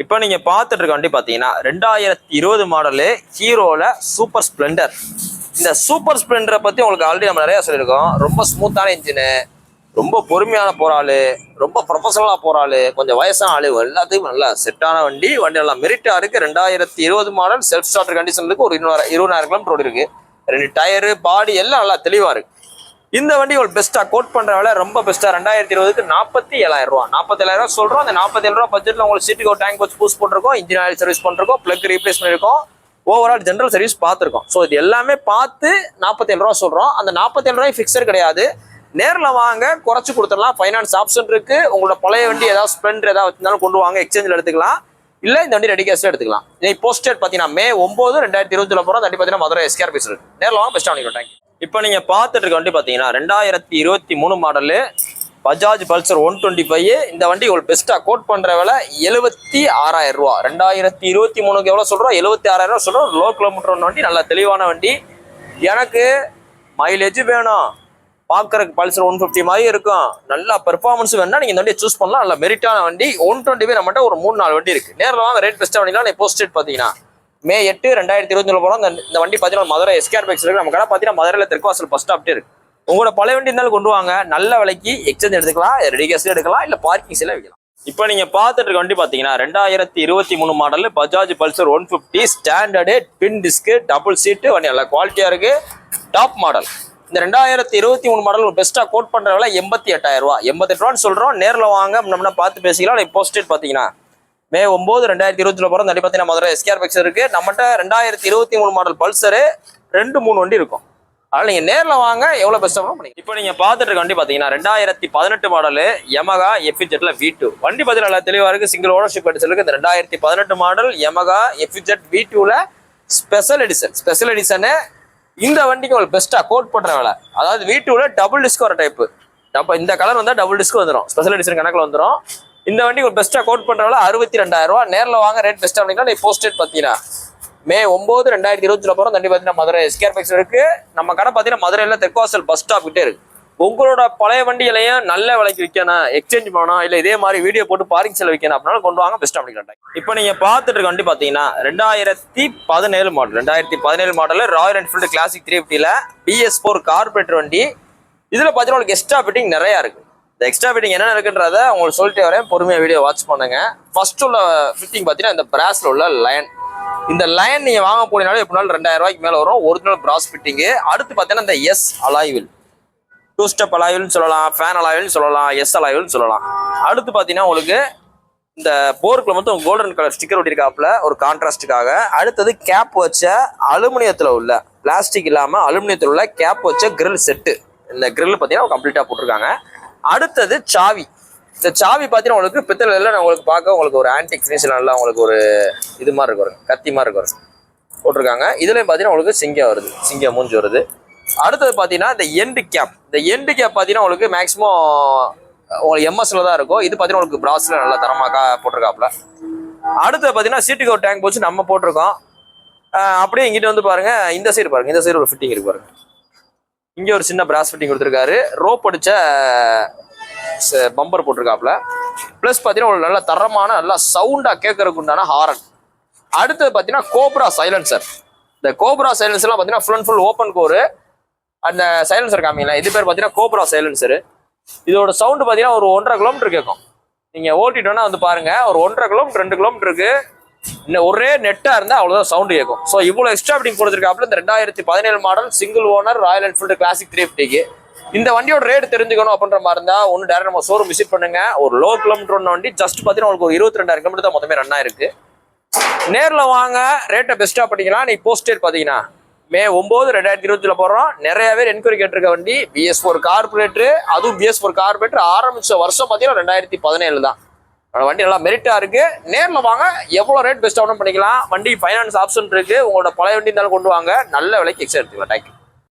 இப்போ நீங்க பார்த்துட்டு இருக்க வண்டி பார்த்தீங்கன்னா 2020 மாடலு ஹீரோல சூப்பர் ஸ்ப்ளெண்டர். இந்த சூப்பர் ஸ்ப்ளெண்டரை பத்தி உங்களுக்கு ஆல்ரெடி நம்ம நிறைய சொல்லியிருக்கோம். ரொம்ப ஸ்மூத்தான இன்ஜினு, ரொம்ப பொறுமையான போறாளு, ரொம்ப ப்ரொஃபஷனலா போறாளு, கொஞ்சம் வயசான ஆளு, எல்லாத்துக்கும் நல்லா செட்டான வண்டி. வண்டி நல்லா மெரிட்டா இருக்கு. 2020 மாடல் செல்ஃப் ஸ்டார்டர் கண்டிஷன் இருக்கு. ஒரு 20,000 கிலோமீட்டர் ஓடி இருக்கு. 2 டயரு பாடி எல்லாம் நல்லா தெளிவா இருக்கு. இந்த வண்டி ஒரு பெஸ்டா கோட் பண்ற வேலை ரொம்ப பெஸ்டா 2020க்கு 47,000 ரூபா. 47,000 சொல்றோம். அந்த 47,000 ரூபா பட்ஜெட்ல உங்களுக்கு சீட்டுக்கு ஒரு டேங்க் வச்சு பூஸ்ட் பண்ணிருக்கோம், இன்ஜின் ஆயில் சர்வீஸ் பண்ணிருக்கோம், பிளக் ரீப்ளேஸ் பண்ணிருக்கோம், ஓவரால் ஜென்ரல் சர்வீஸ் பார்த்துருக்கோம். ஸோ இது எல்லாமே பார்த்து 47 ரூபா சொல்றோம். அந்த 47 ரூபாய் ஃபிக்ஸர் கிடையாது. நேரில் வாங்க, குறைச்சு கொடுத்துடலாம். ஃபைனான்ஸ் ஆப்ஷன் இருக்கு. உங்களோட பழைய வண்டி ஏதாவது ஸ்ப்ளெண்டர் ஏதாவது வச்சிருந்தாலும் கொண்டு வாங்க, எக்ஸ்சேஞ்சில் எடுத்துக்கலாம். இல்லை இந்த வண்டி ரெடி கேஷ்ல எடுத்துக்கலாம். போஸ்டேட் பார்த்தீங்கன்னா May 9, 2020 போகிறோம். வண்டி பார்த்தீங்கன்னா மதுரை SKR பேஸ் இருக்கு. நேரில் வாங்க, பெஸ்ட்டாக வாங்கிக்கலாம். தேங்க்யூ. இப்போ நீங்க பார்த்துட்டு இருக்க வண்டி பார்த்தீங்கன்னா 2023 மாடலு பஜாஜ் பல்சர் 125. இந்த வண்டி ஒரு பெஸ்ட்டாக கோட் பண்ற விலை 76,000 ரூபா. 2023க்கு எவ்வளோ சொல்றோம்? 76,000 ரூபா சொல்றோம். லோ கிலோமீட்டர் வண்டி, நல்ல தெளிவான வண்டி. எனக்கு மைலேஜ் வேணும், பார்க்கறதுக்கு பல்சர் 150 மாதிரி இருக்கும், நல்லா பெர்ஃபார்மன்ஸ் வேணும்னா நீங்க இந்த வண்டியை சூஸ் பண்ணலாம். நல்ல மெரிட்டான வண்டி. 125 நம்மகிட்ட ஒரு 3-4 வண்டி இருக்கு. நேரில் வாங்க, ரேட் பெஸ்ட்டாக வண்டிலாம். நீ போஸ்டேட் பார்த்தீங்கன்னா May 8, 2020 போகிறோம். இந்த வண்டி பார்த்தீங்கன்னா மதுரை SKR பேக்ஸ் இருக்கு. நம்ம கடை பார்த்தீங்கன்னா மதுரையில் தெற்குவாசல் பஸ் ஸ்டாப்டே இருக்கு. உங்களோட பழைய வண்டி இருந்தாலும் கொண்டு வாங்க, நல்ல விலைக்கு எக்ஸ்சேஞ்ச் எடுத்துக்கலாம், ரெடி கேஷ்ல எடுக்கலாம், இல்லை பார்க்கிங்ஸ்ல வைக்கலாம். இப்போ நீங்க பார்த்துட்டு இருக்க வண்டி பார்த்தீங்கன்னா 2023 model Bajaj Pulsar 150 standard twin disk double சீட்டு வண்டி. நல்ல குவாலிட்டியா இருக்கு, டாப் மாடல். இந்த 2023 மாடல் ஒரு பெஸ்ட்டாக கோட் பண்ற விலை 88,000 ரூபா. 88 ரூபான்னு சொல்றோம். நேரில் வாங்க, நம்ம பார்த்து பேசிக்கலாம். போஸ்டேட் பார்த்தீங்கன்னா May 9, 2020 போகிறோம். தண்ணி பார்த்தீங்கன்னா மதுரை SKR பேக்ஸ் இருக்கு. நம்மகிட்ட 2023 மாடல் பல்சரு 2-3 வண்டி இருக்கும். அதனால நீங்க நேரில் வாங்க, எவ்வளவு பெஸ்ட்டாக பண்ணிக்கலாம். இப்போ நீங்க பார்த்துட்டு இருக்க வண்டி பார்த்தீங்கன்னா 2018 மாடலு Yamaha FZ V2 வண்டி பார்த்தீங்கன்னா நல்லா தெளிவா இருக்கு. சிங்கிள் ஓனர்ஷிப் எடிஷன் இருக்கு. இந்த 2018 மாடல் Yamaha FZ V2ல ஸ்பெஷல் எடிஷனு. இந்த வண்டிக்கு ஒரு பெஸ்ட்டாக கோட் பண்ற வேலை. அதாவது V2ல டபுள் டிஸ்க் வர டைப்பு. இந்த கலர் வந்தா டபுள் டிஸ்க் வந்துடும், ஸ்பெஷல் எடிஷன் கணக்கில் வந்துடும். இந்த வண்டி ஒரு பெஸ்ட்டாக கோட் பண்றவங்கள 62,000 ரூபா. நேரில் வாங்க, ரேட் பெஸ்ட்டாக பண்ணிக்கலாம். நீ போஸ்டேட் பார்த்தீங்கன்னா May 9, 2020 போகிறோம். தண்ணி பார்த்தீங்கன்னா மதுரை SKR பேக்ஸ் இருக்கு. நம்ம கடை பார்த்தீங்கன்னா மதுரையில் தெற்குவாசல் பஸ் ஸ்டாப் கிட்டே இருக்கு. உங்களோட பழைய வண்டிகளையும் நல்ல விலைக்கு விற்கணும், எக்ஸ்சேஞ்ச் பண்ணணும், இல்லை இதே மாதிரி வீடியோ போட்டு பார்க்கிங் செல் வைக்கணும் அப்படின்னாலும் கொண்டு வாங்க, பெஸ்ட்டாக பண்ணிக்கலாம். இப்போ நீங்க பார்த்துட்டு இருக்க வண்டி பார்த்தீங்கன்னா 2017 model. 2017 model Royal Enfield Classic 350ல BS4 கார்பரேட்டர் வண்டி. இதுல பார்த்தீங்கன்னா உங்களுக்கு எக்ஸ்ட்ரா ஃபிட்டிங் நிறையா இருக்கு. இந்த எக்ஸ்ட்ரா ஃபிட்டிங் என்ன இருக்குன்றத உங்களுக்கு சொல்லிட்டு வரேன், பொறுமையாக வீடியோ வாட்ச் பண்ணுங்க. ஃபர்ஸ்ட் உள்ள ஃபிட்டிங் பார்த்தீங்கன்னா இந்த பிராஸ்ல உள்ள லயன். இந்த லயன் நீங்க வாங்க போனீங்கனாலும் எப்படினாலும் 2,000 ரூபாய்க்கு மேல வரும். ஒரிஜினல் பிராஸ் ஃபிட்டிங்கு. அடுத்து பார்த்தீங்கன்னா இந்த S அலாய்வில், 2 ஸ்டெப் அலாய்வில்னு சொல்லலாம், ஃபேன் அலாய்வில்னு சொல்லலாம், S அலாய்வில்னு சொல்லலாம். அடுத்து பார்த்தீங்கன்னா உங்களுக்கு இந்த போர்க்குள்ள மொத்தம் கோல்டன் கலர் ஸ்டிக்கர் ஒட்டியிருக்காப்புல ஒரு கான்ட்ராஸ்டுக்காக. அடுத்தது கேப் வச்ச அலுமினியத்தில் உள்ள, பிளாஸ்டிக் இல்லாமல் அலுமினியத்தில் உள்ள கேப் வச்ச கிரில் செட்டு. இந்த கிரில் பார்த்தீங்கன்னா கம்ப்ளீட்டாக போட்டிருக்காங்க. அடுத்தது சாவி. இந்த சாவி பார்த்தீங்கன்னா உங்களுக்கு பித்தளையில் உங்களுக்கு பார்க்க உங்களுக்கு ஒரு ஆன்டிக் ஃபினிஷ், நல்லா உங்களுக்கு ஒரு இது மாதிரி இருக்கு, வருங்க கத்தி மாதிரி இருக்கு போட்டிருக்காங்க. இதுலேயும் பார்த்தீங்கன்னா உங்களுக்கு சிங்கம் வருது, சிங்கம் மூஞ்சி வருது. அடுத்தது பார்த்தீங்கன்னா இந்த எண்டு கேப். இந்த எண்டு கேப் பார்த்தீங்கன்னா உங்களுக்கு மேக்ஸிமம் உங்களுக்கு MSல தான் இருக்கும். இது பார்த்தீங்கன்னா உங்களுக்கு பிராஸ்ல நல்லா தரமாக்கா போட்டிருக்காப்புல. அடுத்தது பார்த்தீங்கன்னா சீட்டுக்கு ஒரு டேங்க் வச்சு நம்ம போட்டிருக்கோம். அப்படியே இங்கிட்ட வந்து பாருங்க, இந்த சைடு பாருங்க, இந்த சைடு ஒரு ஃபிட்டிங் இருக்கு பாருங்க. இங்கே ஒரு சின்ன பிராஸ் ஃபிட்டிங் கொடுத்துருக்காரு. ரோப் அடிச்ச பம்பர் போட்டிருக்காப்புல. பிளஸ் பார்த்தீங்கன்னா ஒரு நல்ல தரமான நல்லா சவுண்டா கேட்கறதுக்கு உண்டான ஹாரன். அடுத்தது பார்த்தீங்கன்னா கோப்ரா சைலன்சர். இந்த கோப்ரா சைலன்சர்லாம் பார்த்தீங்கன்னா ஃபுல் அண்ட் ஃபுல் ஓப்பன் கோரு. அந்த சைலன்சர் காமிங்களா, இது பேர் பார்த்தீங்கன்னா கோப்ரா சைலன்சரு. இதோட சவுண்டு பார்த்தீங்கன்னா ஒரு 1.5 கிலோமீட்டர் கேட்கும். நீங்க ஓட்டிட்டோன்னா வந்து பாருங்க, ஒரு 1.5 கிலோமீட்டர் 2 கிலோமீட்டருக்கு ஒரே நெட்டா இருந்தா அவ்வளவுதான் சவுண்ட் கேட்கும். ஸோ இவ்வளவு எக்ஸ்ட்ரா ஃபிட்டிங் கொடுத்துருக்காப்புல. இந்த 2017 model single owner Royal Enfield Classic 350க்கு. இந்த வண்டியோட ரேட் தெரிஞ்சுக்கணும் அப்படின்ற மாதிரி இருந்தா ஒன்று டேரக்ட் நம்ம ஷோரூம் விசிட் பண்ணுங்க. ஒரு லோ கிலோமீட்டர் ஒன்று வண்டி ஜஸ்ட் பார்த்தீங்கன்னா உங்களுக்கு ஒரு 22,000 கிலோமீட்டர் தான் மொத்தமே ரன் ஆயிருக்கு. நேரில் வாங்க, ரேட்டை பெஸ்ட்டாக பண்ணிக்கலாம். நீ போஸ்டேட் பார்த்தீங்கன்னா May 9, 2020 போகிறோம். நிறைய பேர் என்கொயரி கேட்டிருக்க வண்டி BS4 கார்பரேட்டர். அதுவும் BS4 கார்பரேட்டர் ஆரம்பிச்ச வருஷம் பார்த்தீங்கன்னா 2017 தான். வண்டி நல்லா மெரிட்டா இருக்கு. நேரில் வாங்க, எவ்வளோ ரேட் பெஸ்ட்டாக பண்ணிக்கலாம். வண்டி ஃபைனான்ஸ் ஆப்ஷன் இருக்கு. உங்களோட பழைய வண்டி இருந்தாலும் கொண்டு வாங்க, நல்ல விலைக்கு எக்ஸ்ட்ரா எடுத்துக்கலாம். தேங்க்யூ.